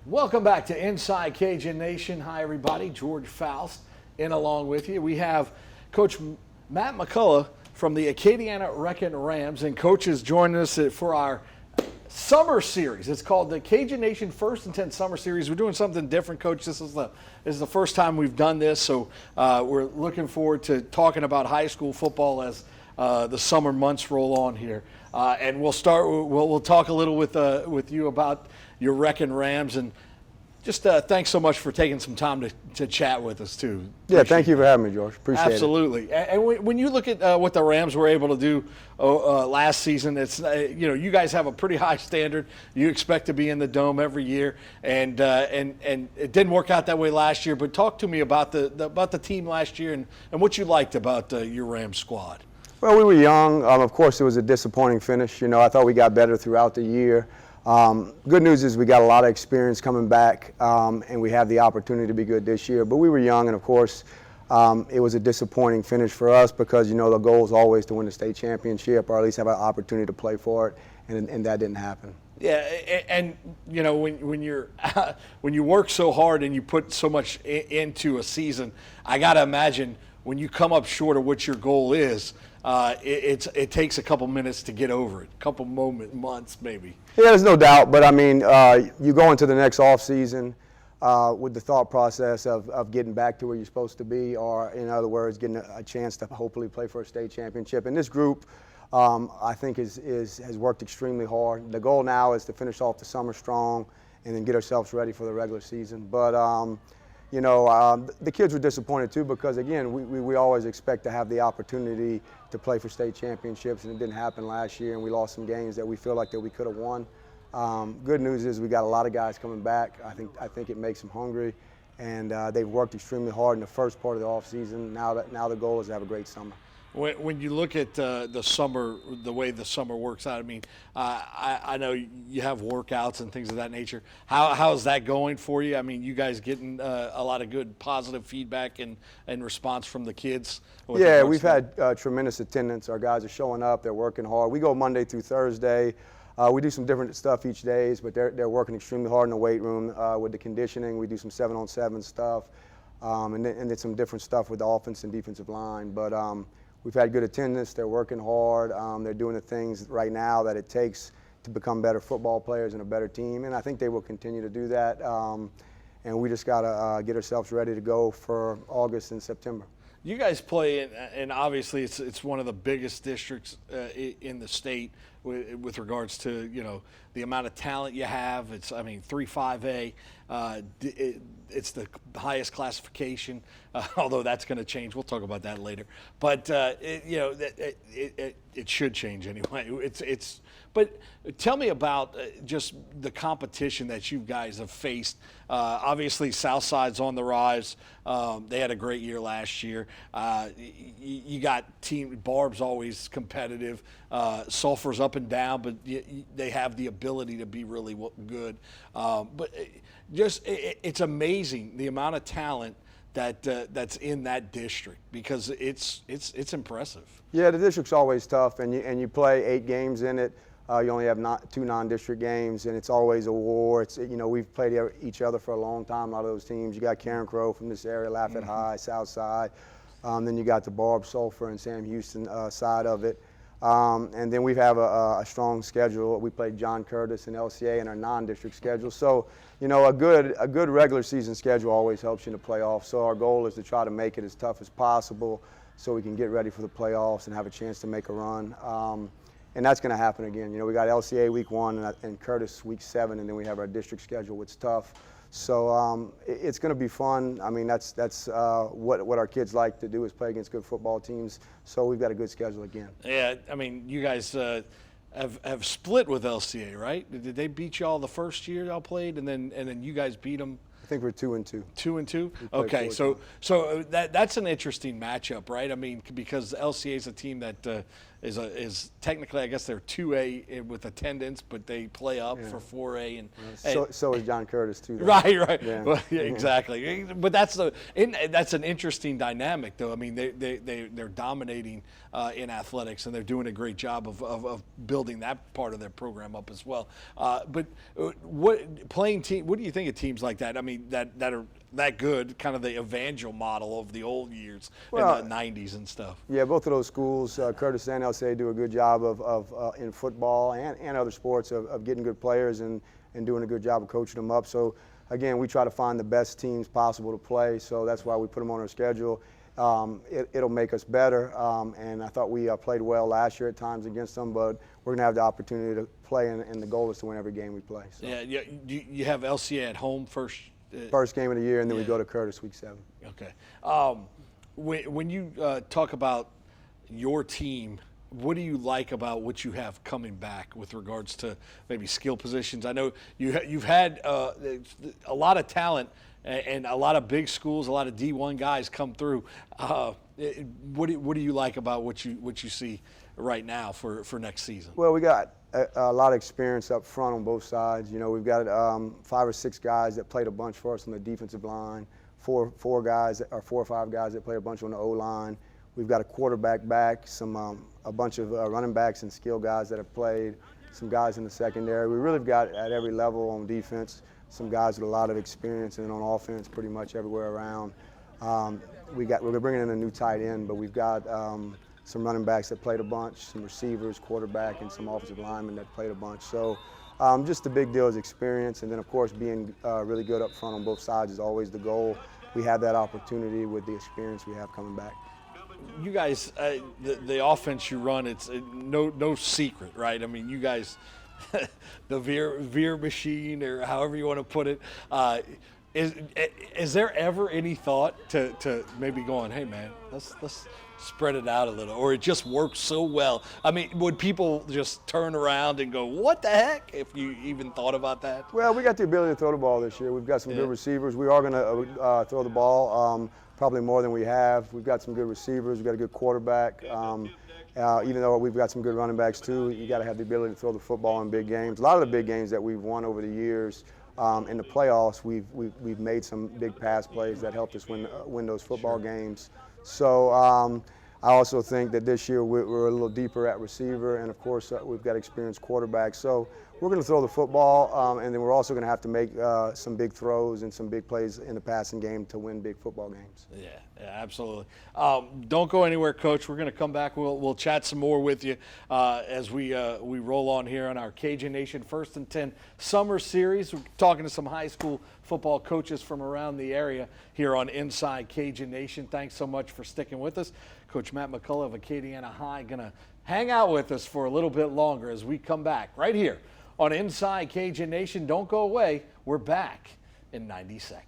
Welcome back to Inside Cajun Nation. Hi, everybody. George Faust in along with you. We have Coach Matt McCullough from the Acadiana Wrecking Rams, and Coach is joining us for our summer series. It's called the Cajun Nation First and 10 Summer Series. We're doing something different, Coach. This is the first time we've done this, so we're looking forward to talking about high school football as the summer months roll on here. And we'll start. We'll talk a little with you about your Wrecking Rams, and just thanks so much for taking some time to chat with us too. Yeah, thank you for having me, George. Appreciate it. Absolutely. And when you look at what the Rams were able to do last season, it's you guys have a pretty high standard. You expect to be in the Dome every year, and it didn't work out that way last year. But talk to me about the team last year and what you liked about your Rams squad. Well, we were young. Of course, it was a disappointing finish. I thought we got better throughout the year. Good news is we got a lot of experience coming back, and we have the opportunity to be good this year. But we were young, and of course, it was a disappointing finish for us because, the goal is always to win the state championship or at least have an opportunity to play for it, and that didn't happen. Yeah, and when you work so hard and you put so much into a season, I got to imagine when you come up short of what your goal is, it takes a couple minutes to get over it, a couple months maybe. Yeah, there's no doubt. But you go into the next off season with the thought process of getting back to where you're supposed to be, or in other words, getting a chance to hopefully play for a state championship. And this group, I think, has worked extremely hard. The goal now is to finish off the summer strong and then get ourselves ready for the regular season. But the kids were disappointed too because, again, we always expect to have the opportunity to play for state championships, and it didn't happen last year, and we lost some games that we feel like that we could have won. Good news is we got a lot of guys coming back. I think it makes them hungry, and they've worked extremely hard in the first part of the offseason. Now the goal is to have a great summer. When you look at the summer, the way the summer works out, I know you have workouts and things of that nature. How's that going for you? You guys getting a lot of good positive feedback and response from the kids? Yeah, we've had tremendous attendance. Our guys are showing up. They're working hard. We go Monday through Thursday. We do some different stuff each day, but they're working extremely hard in the weight room with the conditioning. We do some 7-on-7 stuff, and then some different stuff with the offense and defensive line. But we've had good attendance. They're working hard. They're doing the things right now that it takes to become better football players and a better team, and I think they will continue to do that. And we just got to get ourselves ready to go for August and September. You guys play, and obviously it's one of the biggest districts in the state with regards to the amount of talent you have. It's 3-5A. It's the highest classification, although that's going to change. We'll talk about that later. But it should change anyway. But tell me about just the competition that you guys have faced. Obviously, Southside's on the rise. They had a great year last year. You got Barb's always competitive. Sulphur's up and down, but they have the ability to be really good. But it's amazing the amount of talent that's in that district because it's impressive. Yeah, the district's always tough, and you play 8 games in it. You only have 2 non-district games, and it's always a war. We've played each other for a long time. A lot of those teams. You got Karen Crow from this area, Lafayette High, Southside. Then you got the Barb, Sulphur, and Sam Houston side of it. And then we have a strong schedule. We played John Curtis and LCA in our non-district schedule. So, a good regular season schedule always helps you in the playoffs. So our goal is to try to make it as tough as possible so we can get ready for the playoffs and have a chance to make a run. And that's going to happen again. We got LCA week 1 and Curtis week 7, and then we have our district schedule, which is tough. So it's going to be fun. That's what our kids like to do is play against good football teams. So we've got a good schedule again. Yeah, you guys have split with LCA, right? Did they beat y'all the first year y'all played, and then you guys beat them? I think we're 2-2. 2-2. Okay, so that's an interesting matchup, right? Because LCA is a team that is technically, I guess they're 2A with attendance, but they play up for 4A. And so is John Curtis too, though. Right. Yeah. Well, yeah, exactly. But that's an interesting dynamic, though. I mean, they're dominating in athletics, and they're doing a great job of building that part of their program up as well. But what do you think of teams like that? I mean, that are that good, kind of the Evangel model of the old years in the 90s and stuff. Yeah, both of those schools, Curtis and LCA, do a good job of in football and other sports of getting good players and doing a good job of coaching them up. So, again, we try to find the best teams possible to play, so that's why we put them on our schedule. It'll make us better, and I thought we played well last year at times against them, but we're going to have the opportunity to play, and the goal is to win every game we play. So. Yeah, you have LCA at home first. First game of the year, and then we go to Curtis week 7. Okay. When you talk about your team, what do you like about what you have coming back with regards to maybe skill positions? I know you've had a lot of talent and a lot of big schools, a lot of D1 guys come through. What do you like about what you see right now for next season? Well, we got a lot of experience up front on both sides. You know, we've got 5 or 6 guys that played a bunch for us on the defensive line, four or 5 guys that played a bunch on the O-line. We've got a quarterback back, a bunch of running backs and skill guys that have played, some guys in the secondary. We really got at every level on defense, some guys with a lot of experience, and on offense pretty much everywhere around. We're bringing in a new tight end, but we've got some running backs that played a bunch, some receivers, quarterback, and some offensive linemen that played a bunch. So just the big deal is experience, and then, of course, being really good up front on both sides is always the goal. We have that opportunity with the experience we have coming back. You guys, the offense you run, it's no secret, right? I mean, you guys, the veer machine, or however you want to put it, is there ever any thought to maybe going, hey man, let's spread it out a little, or it just works so well? I mean, would people just turn around and go, what the heck, if you even thought about that? Well, we got the ability to throw the ball this year. We've got some good receivers. We are going to throw the ball probably more than we have. We've got some good receivers. We've got a good quarterback. Even though we've got some good running backs too, you got to have the ability to throw the football in big games. A lot of the big games that we've won over the years, in the playoffs, we've made some big pass plays that helped us win those football games. So I also think that this year we're a little deeper at receiver, and of course we've got experienced quarterbacks. So we're going to throw the football, and then we're also going to have to make some big throws and some big plays in the passing game to win big football games. Yeah, absolutely. Don't go anywhere, Coach. We're going to come back. We'll chat some more with you as we roll on here on our Cajun Nation First and 10 Summer Series. We're talking to some high school football coaches from around the area here on Inside Cajun Nation. Thanks so much for sticking with us. Coach Matt McCullough of Acadiana High going to hang out with us for a little bit longer as we come back right here on Inside Cajun Nation. Don't go away. We're back in 90 seconds.